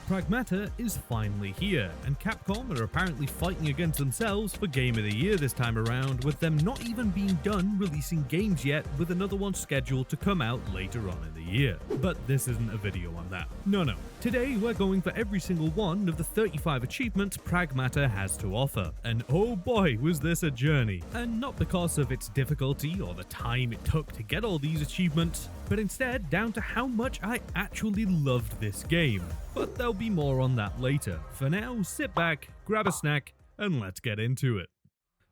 Pragmata is finally here, and Capcom are apparently fighting against themselves for Game of the Year this time around, with them not even being done releasing games yet, with another one scheduled to come out later on in the year. But this isn't a video on that. No. Today we're going for every single one of the 35 achievements Pragmata has to offer, and oh boy was this a journey. And not because of its difficulty or the time it took to get all these achievements, but instead down to how much I actually loved this game. But there'll be more on that later. For now, sit back, grab a snack, and let's get into it.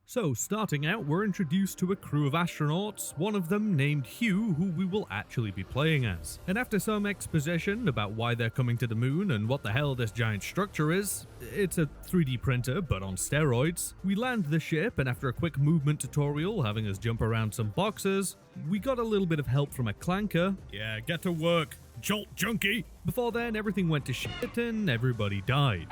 So, starting out, we're introduced to a crew of astronauts, one of them named Hugh, who we will actually be playing as. And after some exposition about why they're coming to the moon and what the hell this giant structure is, it's a 3D printer but on steroids, we land the ship, and after a quick movement tutorial having us jump around some boxes, we got a little bit of help from a clanker. Yeah, get to work, Jolt Junkie! Before then, everything went to shit and everybody died,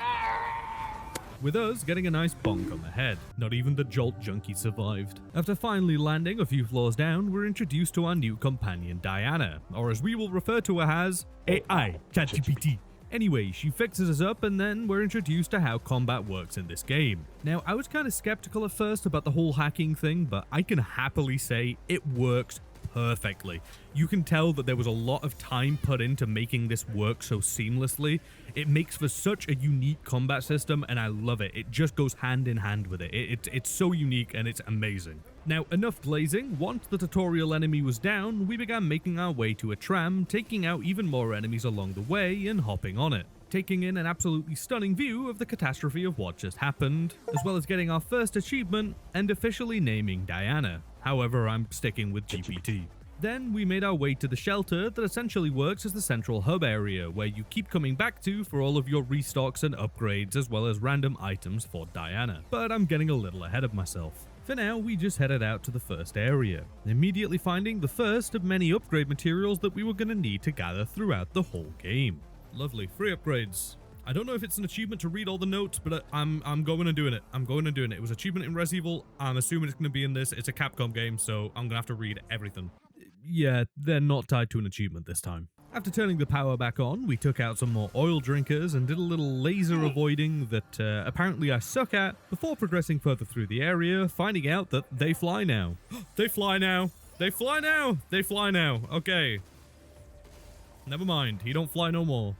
with us getting a nice bonk on the head. Not even the Jolt Junkie survived. After finally landing a few floors down, we're introduced to our new companion Diana, or as we will refer to her as, AI, ChatGPT. Anyway, she fixes us up, and then we're introduced to how combat works in this game. Now, I was kind of skeptical at first about the whole hacking thing, but I can happily say it works perfectly. You can tell that there was a lot of time put into making this work so seamlessly. It makes for such a unique combat system, and I love it. It just goes hand in hand with it. It's so unique and it's amazing. Now, enough glazing. Once the tutorial enemy was down, we began making our way to a tram, taking out even more enemies along the way and hopping on it, taking in an absolutely stunning view of the catastrophe of what just happened, as well as getting our first achievement and officially naming Diana. However, I'm sticking with GPT. Then we made our way to the shelter that essentially works as the central hub area, where you keep coming back to for all of your restocks and upgrades, as well as random items for Diana. But I'm getting a little ahead of myself. For now, we just headed out to the first area, immediately finding the first of many upgrade materials that we were going to need to gather throughout the whole game. Lovely, free upgrades. I don't know if it's an achievement to read all the notes, but I'm going and doing it. It was achievement in Res Evil. I'm assuming it's going to be in this. It's a Capcom game, so I'm going to have to read everything. Yeah, they're not tied to an achievement this time. After turning the power back on, we took out some more oil drinkers and did a little laser avoiding that apparently I suck at, before progressing further through the area, finding out that they fly now. They fly now! They fly now! They fly now! Okay. Never mind, he don't fly no more.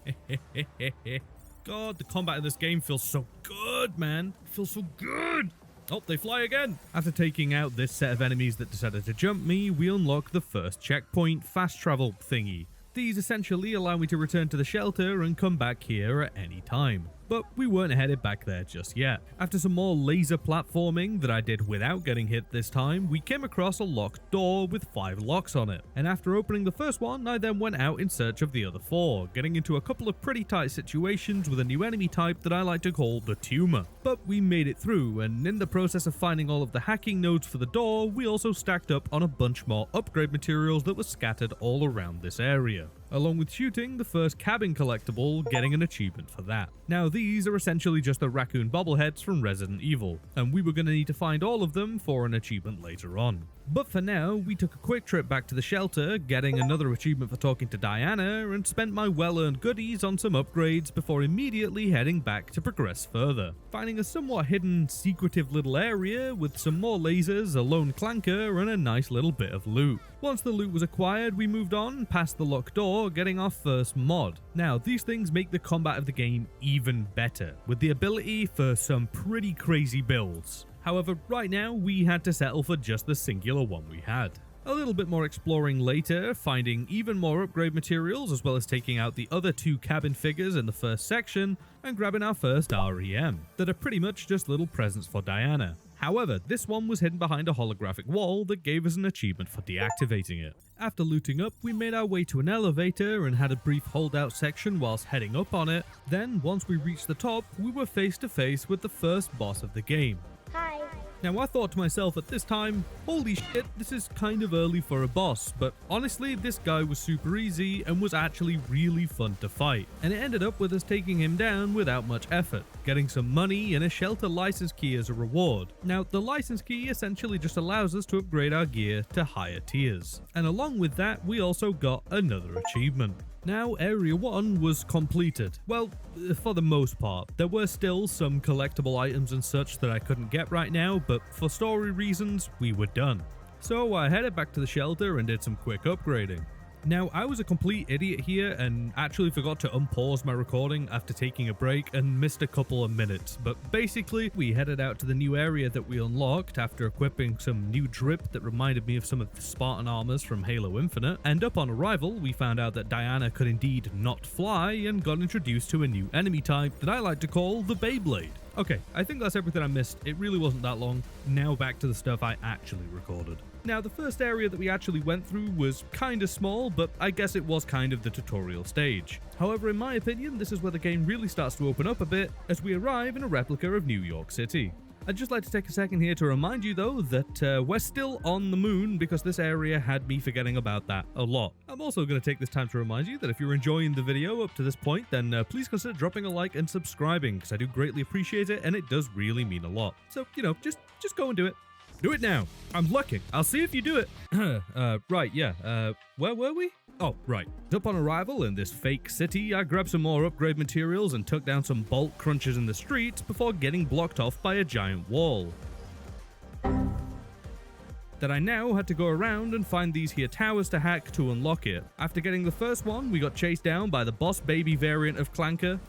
God, the combat in this game feels so good, man. It feels so good. Oh, they fly again. After taking out this set of enemies that decided to jump me, we unlock the first checkpoint fast travel thingy. These essentially allow me to return to the shelter and come back here at any time. But we weren't headed back there just yet. After some more laser platforming that I did without getting hit this time, we came across a locked door with 5 locks on it. And after opening the first one, I then went out in search of the other 4, getting into a couple of pretty tight situations with a new enemy type that I like to call the Tumor. But we made it through, and in the process of finding all of the hacking nodes for the door, we also stacked up on a bunch more upgrade materials that were scattered all around this area, along with shooting the first cabin collectible, getting an achievement for that. Now, these are essentially just the raccoon bobbleheads from Resident Evil, and we were going to need to find all of them for an achievement later on. But for now, we took a quick trip back to the shelter, getting another achievement for talking to Diana, and spent my well-earned goodies on some upgrades before immediately heading back to progress further, finding a somewhat hidden, secretive little area with some more lasers, a lone clanker, and a nice little bit of loot. Once the loot was acquired, we moved on past the locked door, getting our first mod. Now, these things make the combat of the game even better, with the ability for some pretty crazy builds. However, right now, we had to settle for just the singular one we had. A little bit more exploring later, finding even more upgrade materials, as well as taking out the other 2 cabin figures in the first section, and grabbing our first REM, that are pretty much just little presents for Diana. However, this one was hidden behind a holographic wall that gave us an achievement for deactivating it. After looting up, we made our way to an elevator and had a brief holdout section whilst heading up on it. Then, once we reached the top, we were face to face with the first boss of the game. Hi. Now, I thought to myself at this time, holy shit, this is kind of early for a boss, but honestly, this guy was super easy and was actually really fun to fight, and it ended up with us taking him down without much effort, getting some money and a shelter license key as a reward. Now, the license key essentially just allows us to upgrade our gear to higher tiers, and along with that, we also got another achievement. Now, Area 1 was completed. Well, for the most part. There were still some collectible items and such that I couldn't get right now, but for story reasons, we were done. So I headed back to the shelter and did some quick upgrading. Now, I was a complete idiot here and actually forgot to unpause my recording after taking a break and missed a couple of minutes, but basically we headed out to the new area that we unlocked after equipping some new drip that reminded me of some of the Spartan armors from Halo Infinite, and upon arrival we found out that Diana could indeed not fly and got introduced to a new enemy type that I like to call the Beyblade. Okay, I think that's everything I missed. It really wasn't that long. Now back to the stuff I actually recorded. Now, the first area that we actually went through was kind of small, but I guess it was kind of the tutorial stage. However, in my opinion, this is where the game really starts to open up a bit as we arrive in a replica of New York City. I'd just like to take a second here to remind you though that we're still on the moon because this area had me forgetting about that a lot. I'm also going to take this time to remind you that if you're enjoying the video up to this point, then please consider dropping a like and subscribing because I do greatly appreciate it and it does really mean a lot. So, just go and do it. Do it now. I'm looking. I'll see if you do it. Right, yeah. Where were we? Oh, right. Upon arrival in this fake city, I grabbed some more upgrade materials and took down some bolt crunchers in the streets before getting blocked off by a giant wall. That I now had to go around and find these here towers to hack to unlock it. After getting the first one, we got chased down by the boss baby variant of Clanker.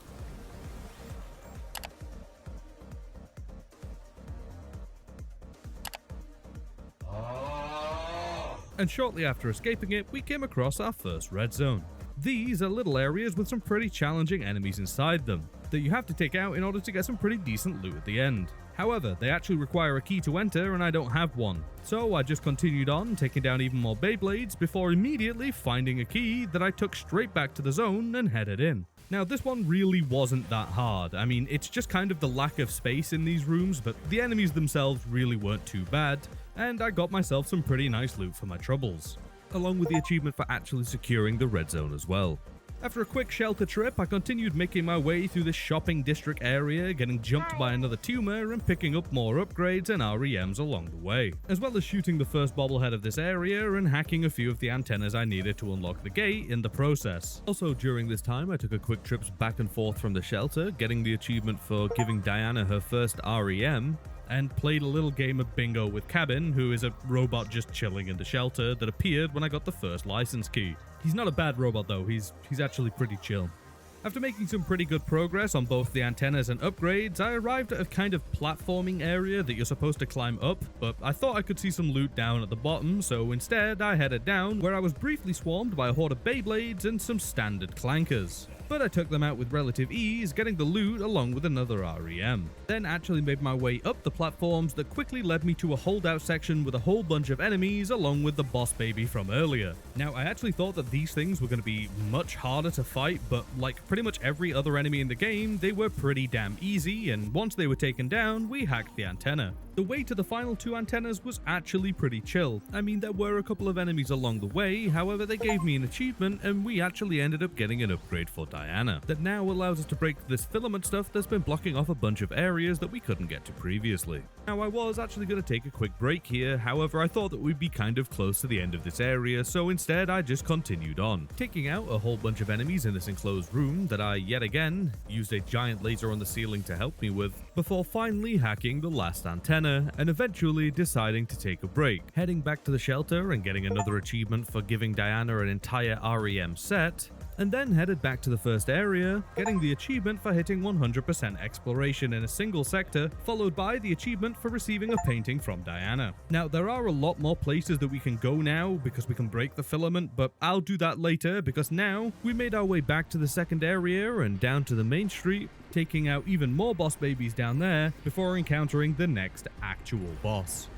And shortly after escaping it, we came across our first red zone. These are little areas with some pretty challenging enemies inside them, that you have to take out in order to get some pretty decent loot at the end. However, they actually require a key to enter and I don't have one. So I just continued on, taking down even more Beyblades before immediately finding a key that I took straight back to the zone and headed in. Now, this one really wasn't that hard. I mean, it's just kind of the lack of space in these rooms, but the enemies themselves really weren't too bad, and I got myself some pretty nice loot for my troubles, along with the achievement for actually securing the red zone as well. After a quick shelter trip, I continued making my way through the shopping district area, getting jumped by another tumor and picking up more upgrades and REMs along the way, as well as shooting the first bobblehead of this area and hacking a few of the antennas I needed to unlock the gate in the process. Also during this time, I took a quick trip back and forth from the shelter, getting the achievement for giving Diana her first REM, and played a little game of bingo with Cabin, who is a robot just chilling in the shelter that appeared when I got the first license key. He's not a bad robot though, he's actually pretty chill. After making some pretty good progress on both the antennas and upgrades, I arrived at a kind of platforming area that you're supposed to climb up, but I thought I could see some loot down at the bottom, so instead I headed down, where I was briefly swarmed by a horde of Beyblades and some standard clankers. But I took them out with relative ease, getting the loot along with another REM. Then actually made my way up the platforms that quickly led me to a holdout section with a whole bunch of enemies along with the boss baby from earlier. Now, I actually thought that these things were going to be much harder to fight, but like pretty much every other enemy in the game, they were pretty damn easy, and once they were taken down, we hacked the antenna. The way to the final two antennas was actually pretty chill. I mean, there were a couple of enemies along the way, however they gave me an achievement and we actually ended up getting an upgrade for Diana that now allows us to break this filament stuff that's been blocking off a bunch of areas that we couldn't get to previously. Now, I was actually going to take a quick break here, however I thought that we'd be kind of close to the end of this area, so instead I just continued on, taking out a whole bunch of enemies in this enclosed room that I yet again used a giant laser on the ceiling to help me with, before finally hacking the last antenna and eventually deciding to take a break, heading back to the shelter and getting another achievement for giving Diana an entire REM set, and then headed back to the first area, getting the achievement for hitting 100% exploration in a single sector, followed by the achievement for receiving a painting from Diana. Now, there are a lot more places that we can go now because we can break the filament, but I'll do that later because now we made our way back to the second area and down to the main street, taking out even more boss babies down there before encountering the next actual boss.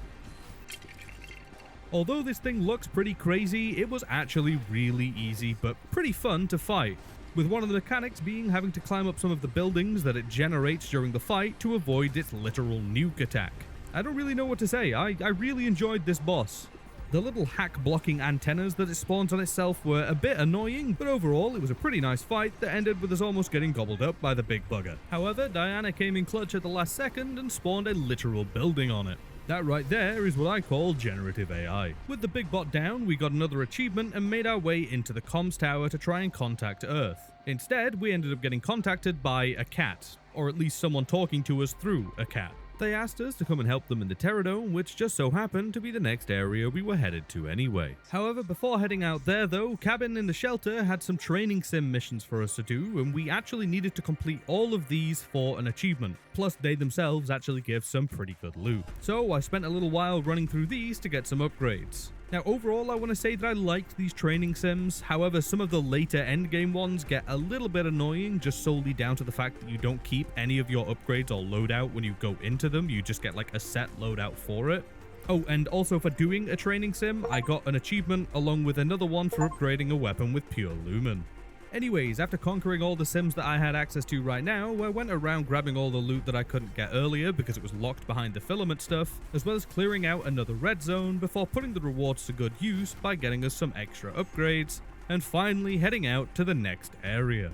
Although this thing looks pretty crazy, it was actually really easy but pretty fun to fight, with one of the mechanics being having to climb up some of the buildings that it generates during the fight to avoid its literal nuke attack. I don't really know what to say, I really enjoyed this boss. The little hack blocking antennas that it spawns on itself were a bit annoying, but overall it was a pretty nice fight that ended with us almost getting gobbled up by the big bugger. However, Diana came in clutch at the last second and spawned a literal building on it. That right there is what I call generative AI. With the big bot down, we got another achievement and made our way into the comms tower to try and contact Earth. Instead, we ended up getting contacted by a cat, or at least someone talking to us through a cat. They asked us to come and help them in the Terradome, which just so happened to be the next area we were headed to anyway. However, before heading out there though, Cabin in the Shelter had some training sim missions for us to do, and we actually needed to complete all of these for an achievement. Plus, they themselves actually give some pretty good loot. So I spent a little while running through these to get some upgrades. Now overall, I want to say that I liked these training sims, however some of the later endgame ones get a little bit annoying just solely down to the fact that you don't keep any of your upgrades or loadout when you go into them, you just get like a set loadout for it. Oh, and also for doing a training sim, I got an achievement along with another one for upgrading a weapon with pure lumen. Anyways, after conquering all the sims that I had access to right now, I went around grabbing all the loot that I couldn't get earlier because it was locked behind the filament stuff, as well as clearing out another red zone before putting the rewards to good use by getting us some extra upgrades, and finally heading out to the next area.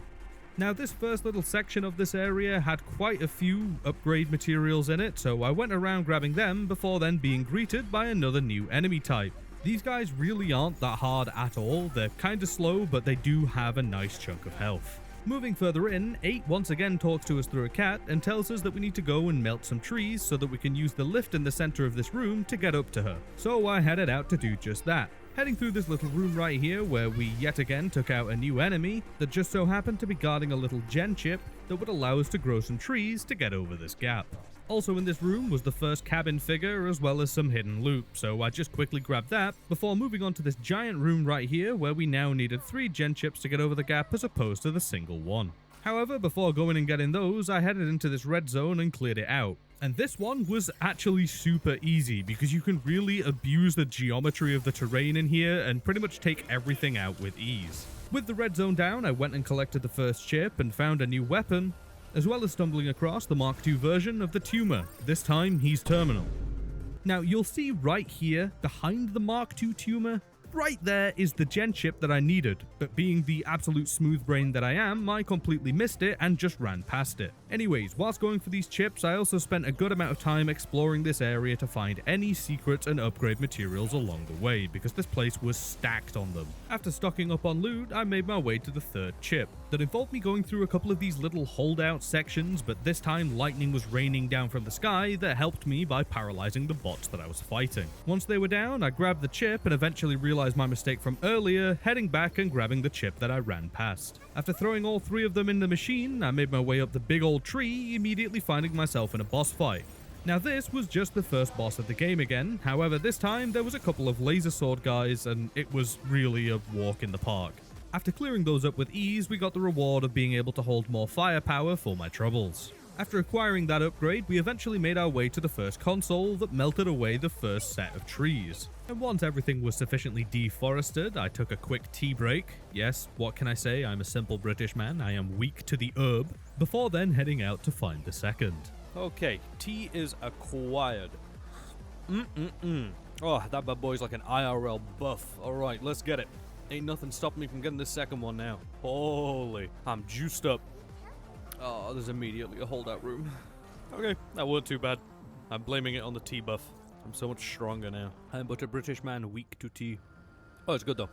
Now this first little section of this area had quite a few upgrade materials in it, so I went around grabbing them before then being greeted by another new enemy type. These guys really aren't that hard at all, they're kinda slow, but they do have a nice chunk of health. Moving further in, 8 once again talks to us through a cat and tells us that we need to go and melt some trees so that we can use the lift in the center of this room to get up to her. So I headed out to do just that. Heading through this little room right here where we yet again took out a new enemy that just so happened to be guarding a little gen chip that would allow us to grow some trees to get over this gap. Also in this room was the first cabin figure as well as some hidden loot, so I just quickly grabbed that before moving on to this giant room right here where we now needed 3 gen chips to get over the gap as opposed to the single one. However, before going and getting those, I headed into this red zone and cleared it out. And this one was actually super easy because you can really abuse the geometry of the terrain in here and pretty much take everything out with ease. With the red zone down, I went and collected the first chip and found a new weapon, as well as stumbling across the Mark II version of the Tumor. This time, he's terminal. Now, you'll see right here, behind the Mark II Tumor, right there is the gen chip that I needed, but being the absolute smooth brain that I am, I completely missed it and just ran past it. Anyways, whilst going for these chips, I also spent a good amount of time exploring this area to find any secrets and upgrade materials along the way, because this place was stacked on them. After stocking up on loot, I made my way to the third chip. That involved me going through a couple of these little holdout sections, but this time lightning was raining down from the sky that helped me by paralyzing the bots that I was fighting. Once they were down, I grabbed the chip and eventually realized my mistake from earlier, heading back and grabbing the chip that I ran past. After throwing all 3 of them in the machine, I made my way up the big old tree, immediately finding myself in a boss fight. Now this was just the first boss of the game again, however this time there was a couple of laser sword guys and it was really a walk in the park. After clearing those up with ease, we got the reward of being able to hold more firepower for my troubles. After acquiring that upgrade, we eventually made our way to the first console that melted away the first set of trees. And once everything was sufficiently deforested, I took a quick tea break. Yes, what can I say, I'm a simple British man, I am weak to the herb, before then heading out to find the second. Okay, tea is acquired. Oh, that bad boy's like an IRL buff. Alright, let's get it. Ain't nothing stopping me from getting this second one now. Holy, I'm juiced up. Oh, there's immediately a holdout room. Okay, that wasn't too bad. I'm blaming it on the tea buff. I'm so much stronger now. I'm but a British man weak to tea. Oh, it's good though.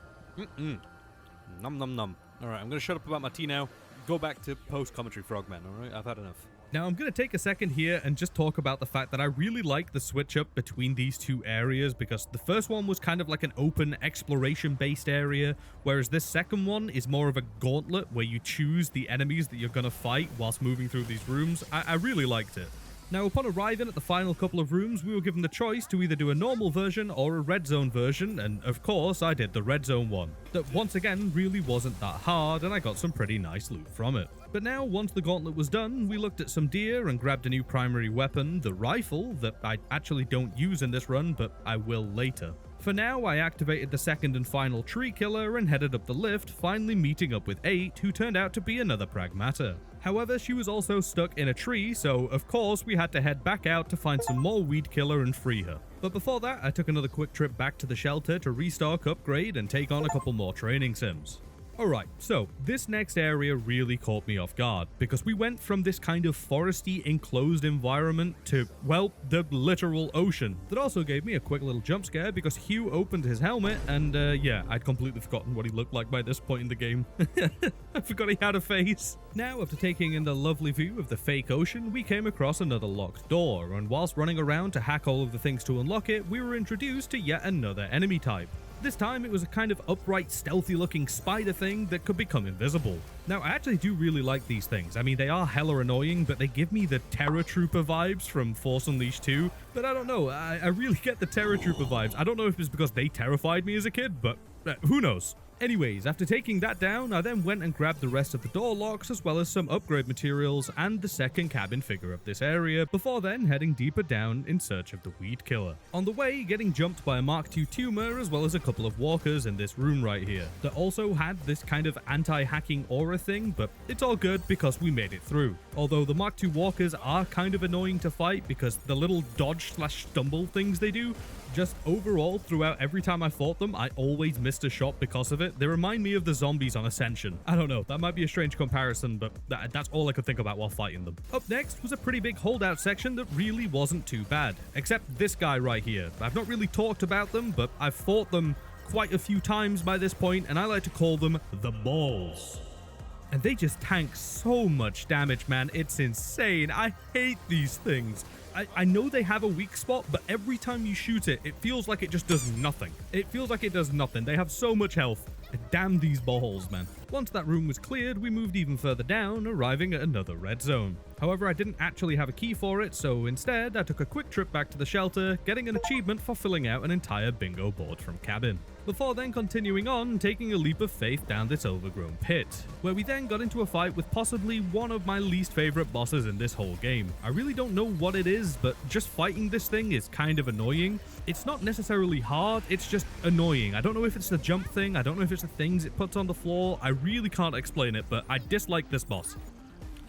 Nom nom nom. Alright, I'm gonna shut up about my tea now. Go back to post-commentary Frogman, alright? I've had enough. Now I'm going to take a second here and just talk about the fact that I really like the switch up between these two areas, because the first one was kind of like an open exploration based area, whereas this second one is more of a gauntlet where you choose the enemies that you're going to fight whilst moving through these rooms. I really liked it. Now, upon arriving at the final couple of rooms, we were given the choice to either do a normal version or a red zone version, and of course I did the red zone one. That once again really wasn't that hard, and I got some pretty nice loot from it. But now, once the gauntlet was done, we looked at some deer and grabbed a new primary weapon, the rifle, that I actually don't use in this run, but I will later. For now, I activated the second and final tree killer and headed up the lift, finally meeting up with 8, who turned out to be another Pragmata. However, she was also stuck in a tree, so of course we had to head back out to find some more weed killer and free her. But before that, I took another quick trip back to the shelter to restock, upgrade, and take on a couple more training sims. Alright, so this next area really caught me off guard, because we went from this kind of foresty enclosed environment to, well, the literal ocean. That also gave me a quick little jump scare because Hugh opened his helmet and yeah, I'd completely forgotten what he looked like by this point in the game. I forgot he had a face. Now, after taking in the lovely view of the fake ocean, we came across another locked door, and whilst running around to hack all of the things to unlock it, we were introduced to yet another enemy type. This time it was a kind of upright, stealthy looking spider thing that could become invisible. Now, I actually do really like these things. I mean, they are hella annoying, but they give me the Terror Trooper vibes from Force Unleashed 2. But I don't know, I really get the Terror Trooper vibes. I don't know if it's because they terrified me as a kid, but who knows? Anyways, after taking that down, I then went and grabbed the rest of the door locks as well as some upgrade materials and the second cabin figure of this area, before then heading deeper down in search of the weed killer. On the way, getting jumped by a Mark II tumor as well as a couple of walkers in this room right here that also had this kind of anti-hacking aura thing, but it's all good because we made it through. Although the Mark II walkers are kind of annoying to fight because the little dodge/stumble things they do, just overall, throughout every time I fought them, I always missed a shot because of it. They remind me of the zombies on Ascension. I don't know, that might be a strange comparison, but that's all I could think about while fighting them. Up next was a pretty big holdout section that really wasn't too bad, except this guy right here. I've not really talked about them, but I've fought them quite a few times by this point, and I like to call them the balls. And they just tank so much damage, man. It's insane. I hate these things. I know they have a weak spot, but every time you shoot it, it feels like it just does nothing. It feels like it does nothing. They have so much health. Damn these balls, man. Once that room was cleared, we moved even further down, arriving at another red zone. However, I didn't actually have a key for it, so instead, I took a quick trip back to the shelter, getting an achievement for filling out an entire bingo board from cabin. Before then continuing on, taking a leap of faith down this overgrown pit, where we then got into a fight with possibly one of my least favorite bosses in this whole game. I really don't know what it is, but just fighting this thing is kind of annoying. It's not necessarily hard, it's just annoying. I don't know if it's the jump thing, I don't know if it's the things it puts on the floor, I really can't explain it, but I dislike this boss.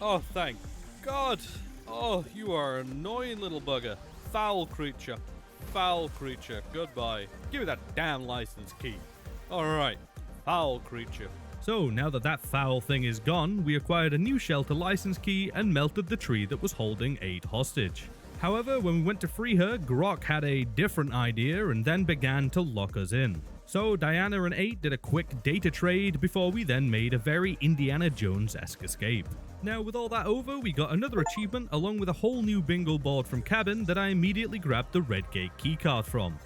Oh, thank God. Oh, you are an annoying little bugger. Foul creature. Foul creature. Goodbye. Give me that damn license key. Alright. Foul creature. So, now that that foul thing is gone, we acquired a new shelter license key and melted the tree that was holding Aid hostage. However, when we went to free her, Grok had a different idea and then began to lock us in. So Diana and 8 did a quick data trade before we then made a very Indiana Jones-esque escape. Now, with all that over, we got another achievement along with a whole new bingo board from cabin that I immediately grabbed the Red Gate keycard from.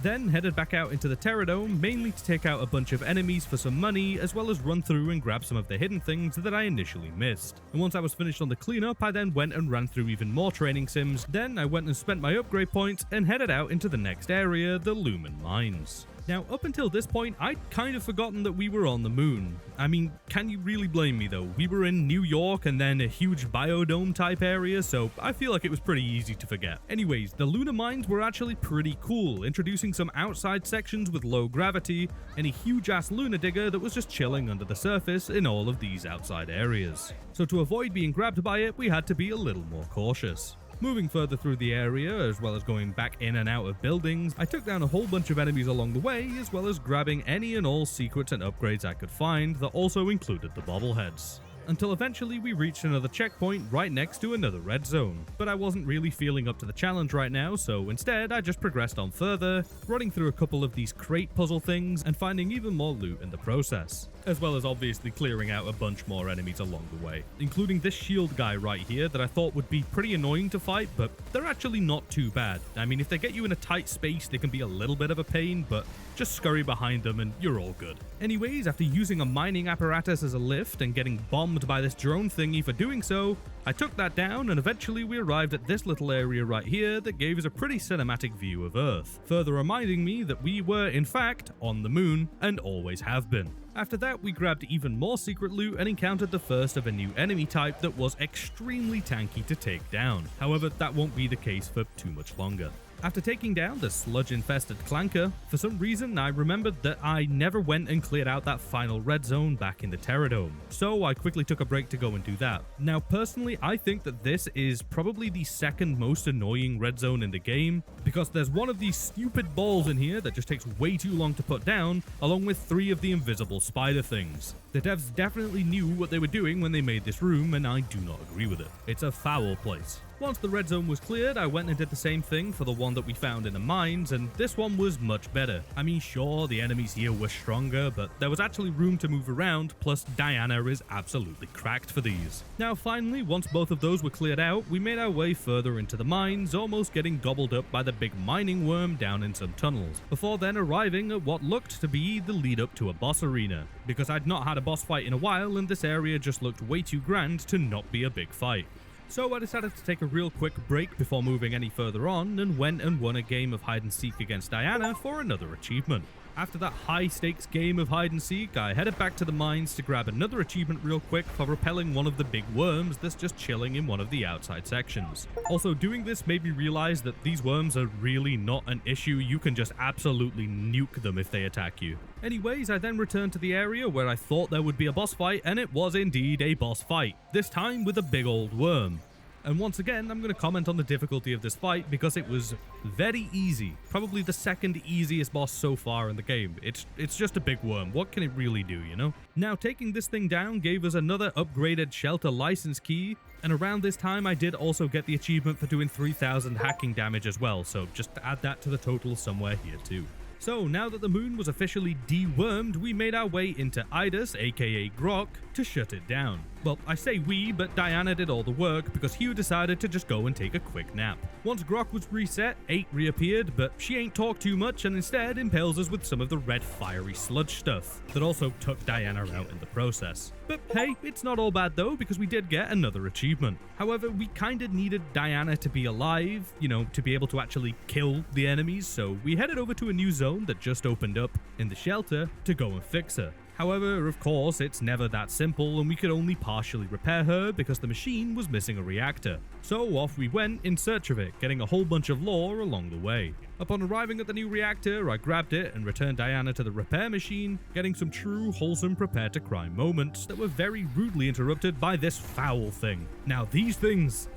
Then headed back out into the Terradome, mainly to take out a bunch of enemies for some money, as well as run through and grab some of the hidden things that I initially missed. And once I was finished on the cleanup, I then went and ran through even more training sims, then I went and spent my upgrade points and headed out into the next area, the Lumen Mines. Now, up until this point, I'd kind of forgotten that we were on the moon. I mean, can you really blame me though? We were in New York and then a huge biodome type area, so I feel like it was pretty easy to forget. Anyways, the lunar mines were actually pretty cool, introducing some outside sections with low gravity and a huge ass lunar digger that was just chilling under the surface in all of these outside areas. So to avoid being grabbed by it, we had to be a little more cautious. Moving further through the area, as well as going back in and out of buildings, I took down a whole bunch of enemies along the way, as well as grabbing any and all secrets and upgrades I could find that also included the bobbleheads. Until eventually we reached another checkpoint right next to another red zone. But I wasn't really feeling up to the challenge right now, so instead I just progressed on further, running through a couple of these crate puzzle things and finding even more loot in the process. As well as obviously clearing out a bunch more enemies along the way, including this shield guy right here that I thought would be pretty annoying to fight, but they're actually not too bad. I mean, if they get you in a tight space, they can be a little bit of a pain, but just scurry behind them and you're all good. Anyways, after using a mining apparatus as a lift and getting bombed by this drone thingy for doing so, I took that down and eventually we arrived at this little area right here that gave us a pretty cinematic view of Earth, further reminding me that we were in fact on the moon and always have been. After that, we grabbed even more secret loot and encountered the first of a new enemy type that was extremely tanky to take down. However, that won't be the case for too much longer. After taking down the sludge-infested clanker, for some reason I remembered that I never went and cleared out that final red zone back in the Terror Dome, so I quickly took a break to go and do that. Now personally, I think that this is probably the second most annoying red zone in the game, because there's one of these stupid balls in here that just takes way too long to put down, along with 3 of the invisible spider things. The devs definitely knew what they were doing when they made this room, and I do not agree with it. It's a foul place. Once the red zone was cleared, I went and did the same thing for the one that we found in the mines, and this one was much better. I mean, sure, the enemies here were stronger, but there was actually room to move around, plus Diana is absolutely cracked for these. Now finally, once both of those were cleared out, we made our way further into the mines, almost getting gobbled up by the big mining worm down in some tunnels, before then arriving at what looked to be the lead up to a boss arena, because I'd not had a boss fight in a while and this area just looked way too grand to not be a big fight. So I decided to take a real quick break before moving any further on, and went and won a game of hide and seek against Diana for another achievement. After that high stakes game of hide and seek, I headed back to the mines to grab another achievement real quick for repelling one of the big worms that's just chilling in one of the outside sections. Also, doing this made me realize that these worms are really not an issue. You can just absolutely nuke them if they attack you. Anyways, I then returned to the area where I thought there would be a boss fight, and it was indeed a boss fight, this time with a big old worm. And once again, I'm going to comment on the difficulty of this fight because it was very easy. Probably the second easiest boss so far in the game. It's just a big worm. What can it really do, you know? Now, taking this thing down gave us another upgraded shelter license key, and around this time I did also get the achievement for doing 3,000 hacking damage as well, so just add that to the total somewhere here too. So now that the moon was officially dewormed, we made our way into Idus, aka Grok, to shut it down. Well, I say we, but Diana did all the work because Hugh decided to just go and take a quick nap. Once Grok was reset, 8 reappeared, but she ain't talked too much and instead impales us with some of the red fiery sludge stuff that also took Diana out in the process. But hey, it's not all bad though, because we did get another achievement. However, we kinda needed Diana to be alive, you know, to be able to actually kill the enemies, so we headed over to a new zone that just opened up in the shelter to go and fix her. However, of course, it's never that simple, and we could only partially repair her because the machine was missing a reactor. So off we went in search of it, getting a whole bunch of lore along the way. Upon arriving at the new reactor, I grabbed it and returned Diana to the repair machine, getting some true wholesome prepared to cry moments that were very rudely interrupted by this foul thing. Now these things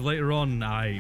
later on, I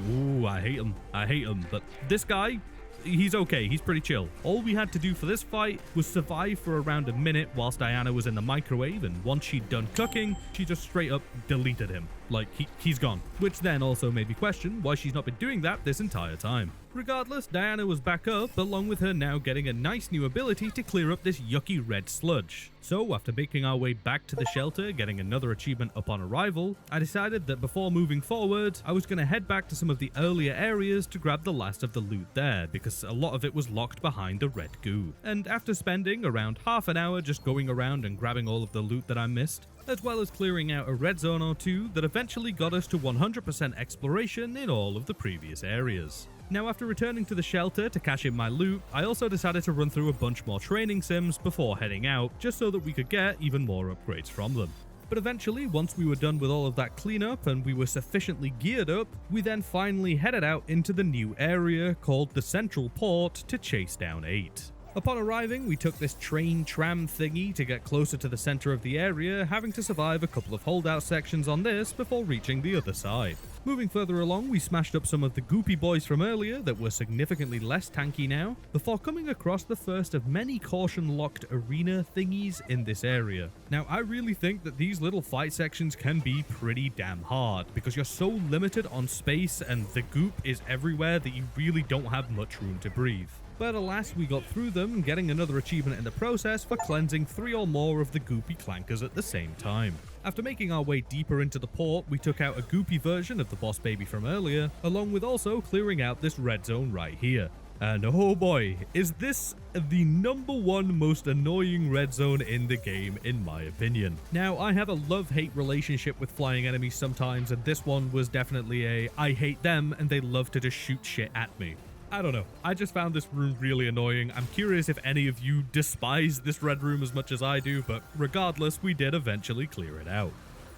hate them. I hate them, but this guy, he's okay, he's pretty chill. All we had to do for this fight was survive for around a minute whilst Diana was in the microwave, and once she'd done cooking, she just straight up deleted him. Like, he's gone. Which then also made me question why she's not been doing that this entire time. Regardless, Diana was back up, along with her now getting a nice new ability to clear up this yucky red sludge. So after making our way back to the shelter, getting another achievement upon arrival, I decided that before moving forward, I was going to head back to some of the earlier areas to grab the last of the loot there, because a lot of it was locked behind the red goo. And after spending around half an hour just going around and grabbing all of the loot that I missed, as well as clearing out a red zone or two that eventually got us to 100% exploration in all of the previous areas. Now, after returning to the shelter to cash in my loot, I also decided to run through a bunch more training sims before heading out, just so that we could get even more upgrades from them. But eventually, once we were done with all of that cleanup and we were sufficiently geared up, we then finally headed out into the new area called the Central Port to chase down 8. Upon arriving, we took this train tram thingy to get closer to the center of the area, having to survive a couple of holdout sections on this before reaching the other side. Moving further along, we smashed up some of the goopy boys from earlier that were significantly less tanky now, before coming across the first of many caution-locked arena thingies in this area. Now, I really think that these little fight sections can be pretty damn hard, because you're so limited on space and the goop is everywhere that you really don't have much room to breathe. But alas, we got through them, getting another achievement in the process for cleansing 3 or more of the goopy clankers at the same time. After making our way deeper into the port, we took out a goopy version of the boss baby from earlier, along with also clearing out this red zone right here. And oh boy, is this the #1 most annoying red zone in the game, in my opinion. Now, I have a love-hate relationship with flying enemies sometimes, and this one was definitely a I hate them and they love to just shoot shit at me. I don't know, I just found this room really annoying. I'm curious if any of you despise this red room as much as I do, but regardless, we did eventually clear it out.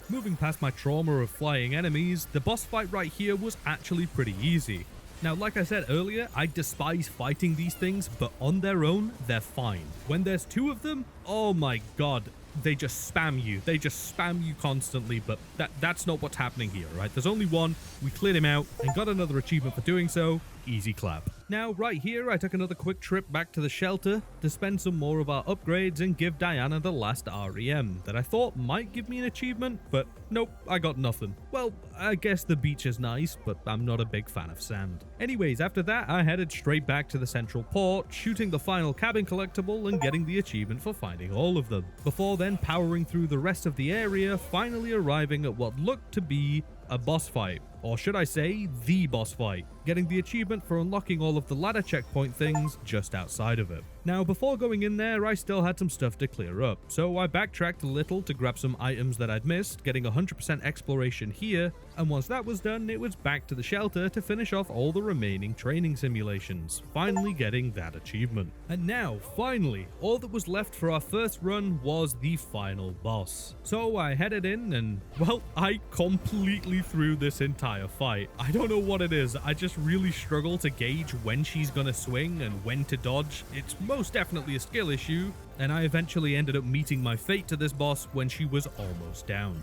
Moving past my trauma of flying enemies, the boss fight right here was actually pretty easy. Now, like I said earlier, I despise fighting these things, but on their own, they're fine. When there's two of them, oh my god, they just spam you. They just spam you constantly, but that's not what's happening here, right? There's only one. We cleared him out and got another achievement for doing so. Easy clap. Now, right here, I took another quick trip back to the shelter to spend some more of our upgrades and give Diana the last REM that I thought might give me an achievement, but nope, I got nothing. Well, I guess the beach is nice, but I'm not a big fan of sand. Anyways, after that, I headed straight back to the central port, shooting the final cabin collectible and getting the achievement for finding all of them. Before then, powering through the rest of the area, finally arriving at what looked to be a boss fight, or should I say, the boss fight, getting the achievement for unlocking all of the ladder checkpoint things just outside of it. Now, before going in there, I still had some stuff to clear up, so I backtracked a little to grab some items that I'd missed, getting 100% exploration here, and once that was done, it was back to the shelter to finish off all the remaining training simulations, finally getting that achievement. And now, finally, all that was left for our first run was the final boss. So I headed in and, well, I completely threw this entire fight. I don't know what it is, I just really struggle to gauge when she's gonna swing and when to dodge. It's most definitely a skill issue, and I eventually ended up meeting my fate to this boss when she was almost down.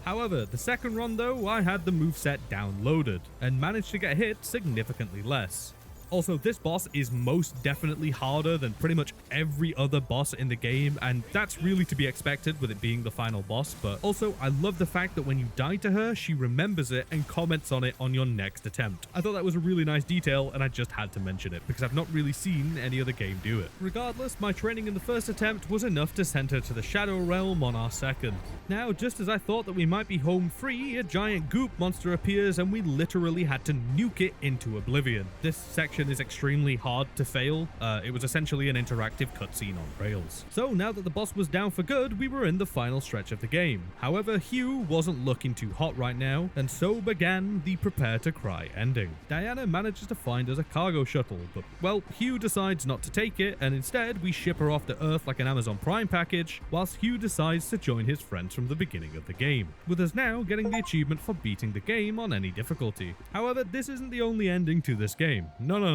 However, the second run though, I had the moveset downloaded, and managed to get hit significantly less. Also, this boss is most definitely harder than pretty much every other boss in the game, and that's really to be expected with it being the final boss, but also I love the fact that when you die to her, she remembers it and comments on it on your next attempt. I thought that was a really nice detail, and I just had to mention it, because I've not really seen any other game do it. Regardless, my training in the first attempt was enough to send her to the Shadow Realm on our second. Now, just as I thought that we might be home free, a giant goop monster appears and we literally had to nuke it into oblivion. This section is extremely hard to fail. It was essentially an interactive cutscene on rails. So now that the boss was down for good, we were in the final stretch of the game. However, Hugh wasn't looking too hot right now, and so began the prepare to cry ending. Diana manages to find us a cargo shuttle, but well, Hugh decides not to take it, and instead we ship her off to Earth like an Amazon Prime package, whilst Hugh decides to join his friends from the beginning of the game, with us now getting the achievement for beating the game on any difficulty. However, this isn't the only ending to this game. No.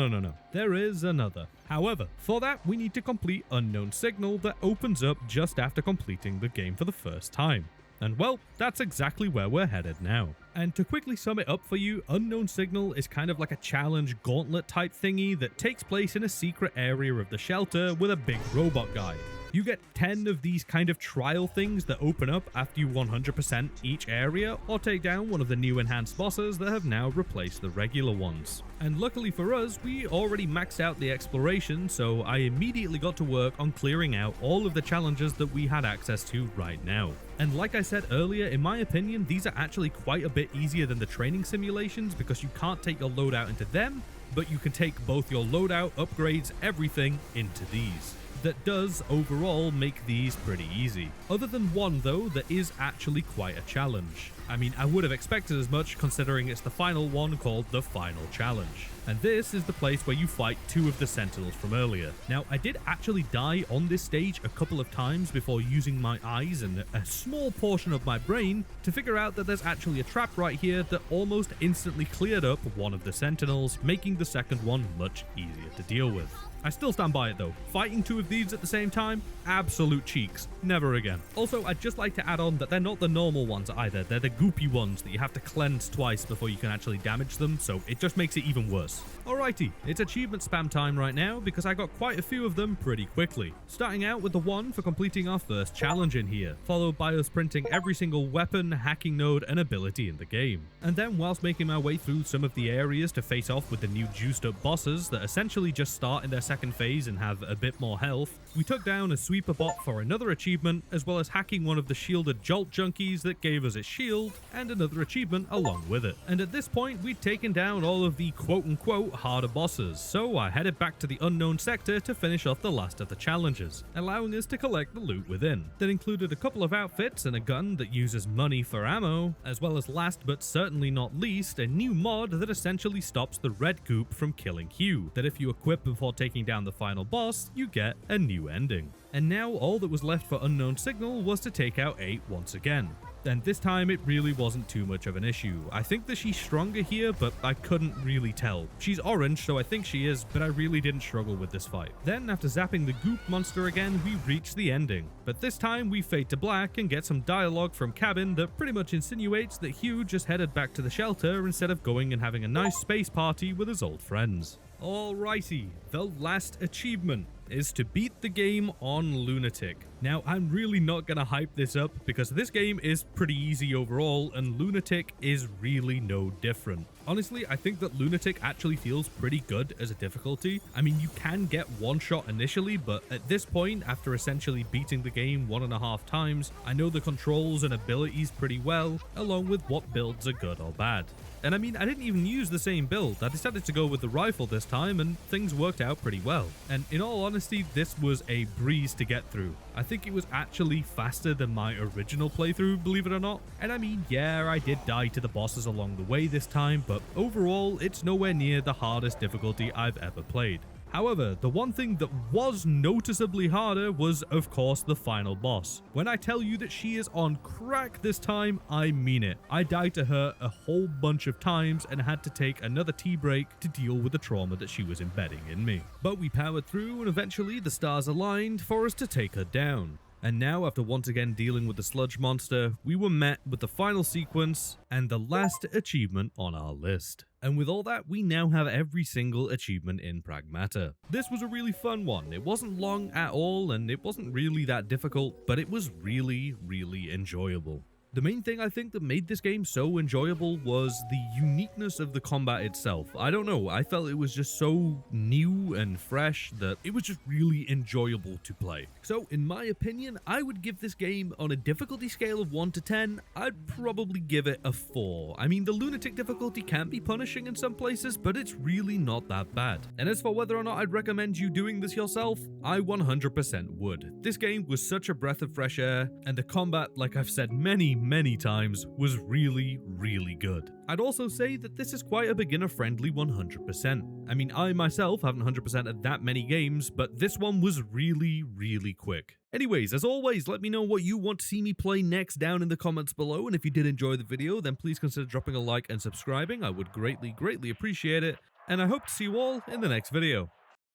There is another. However, for that, we need to complete Unknown Signal that opens up just after completing the game for the first time. And well, that's exactly where we're headed now. And to quickly sum it up for you, Unknown Signal is kind of like a challenge gauntlet type thingy that takes place in a secret area of the shelter with a big robot guy. You get 10 of these kind of trial things that open up after you 100% each area or take down one of the new enhanced bosses that have now replaced the regular ones. And luckily for us, we already maxed out the exploration, so I immediately got to work on clearing out all of the challenges that we had access to right now. And like I said earlier, in my opinion, these are actually quite a bit easier than the training simulations because you can't take your loadout into them, but you can take both your loadout, upgrades, everything into these. That does overall make these pretty easy. Other than one though, that is actually quite a challenge. I mean, I would have expected as much considering it's the final one called the Final Challenge. And this is the place where you fight two of the Sentinels from earlier. Now, I did actually die on this stage a couple of times before using my eyes and a small portion of my brain to figure out that there's actually a trap right here that almost instantly cleared up one of the Sentinels, making the second one much easier to deal with. I still stand by it though. Fighting two of these at the same time? Absolute cheeks. Never again. Also, I'd just like to add on that they're not the normal ones either. They're the goopy ones that you have to cleanse twice before you can actually damage them, so it just makes it even worse. Alrighty, it's achievement spam time right now because I got quite a few of them pretty quickly. Starting out with the one for completing our first challenge in here, followed by us printing every single weapon, hacking node, and ability in the game. And then whilst making my way through some of the areas to face off with the new juiced up bosses that essentially just start in their second phase and have a bit more health, we took down a sweeper bot for another achievement, as well as hacking one of the shielded jolt junkies that gave us its shield, and another achievement along with it. And at this point, we'd taken down all of the quote-unquote harder bosses, so I headed back to the unknown sector to finish off the last of the challenges, allowing us to collect the loot within. That included a couple of outfits and a gun that uses money for ammo, as well as last but certainly not least, a new mod that essentially stops the red goop from killing Hugh, that if you equip before taking down the final boss, you get a new ending. And now all that was left for Unknown Signal was to take out 8 once again. And this time it really wasn't too much of an issue. I think that she's stronger here, but I couldn't really tell. She's orange, so I think she is, but I really didn't struggle with this fight. Then, after zapping the goop monster again, we reach the ending. But this time we fade to black and get some dialogue from Cabin that pretty much insinuates that Hugh just headed back to the shelter instead of going and having a nice space party with his old friends. Alrighty, the last achievement is to beat the game on Lunatic. Now, I'm really not gonna hype this up because this game is pretty easy overall and Lunatic is really no different. Honestly, I think that Lunatic actually feels pretty good as a difficulty. I mean, you can get one shot initially, but at this point, after essentially beating the game 1.5 times, I know the controls and abilities pretty well, along with what builds are good or bad. And I mean, I didn't even use the same build. I decided to go with the rifle this time and things worked out pretty well. And in all honesty, this was a breeze to get through. I think it was actually faster than my original playthrough, believe it or not. And I mean, yeah, I did die to the bosses along the way this time, but overall, it's nowhere near the hardest difficulty I've ever played. However, the one thing that was noticeably harder was, of course, the final boss. When I tell you that she is on crack this time, I mean it. I died to her a whole bunch of times and had to take another tea break to deal with the trauma that she was embedding in me. But we powered through and eventually the stars aligned for us to take her down. And now, after once again dealing with the sludge monster, we were met with the final sequence and the last achievement on our list. And with all that, we now have every single achievement in Pragmata. This was a really fun one. It wasn't long at all, and it wasn't really that difficult, but it was really, really enjoyable. The main thing I think that made this game so enjoyable was the uniqueness of the combat itself. I don't know, I felt it was just so new and fresh that it was just really enjoyable to play. So in my opinion, I would give this game on a difficulty scale of 1 to 10, I'd probably give it a 4. I mean, the Lunatic difficulty can be punishing in some places, but it's really not that bad. And as for whether or not I'd recommend you doing this yourself, I 100% would. This game was such a breath of fresh air, and the combat, like I've said many times, was really, really good. I'd also say that this is quite a beginner-friendly 100%. I mean, I myself haven't 100%ed that many games, but this one was really, really quick. Anyways, as always, let me know what you want to see me play next down in the comments below, and if you did enjoy the video, then please consider dropping a like and subscribing. I would greatly, greatly appreciate it, and I hope to see you all in the next video.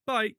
Bye!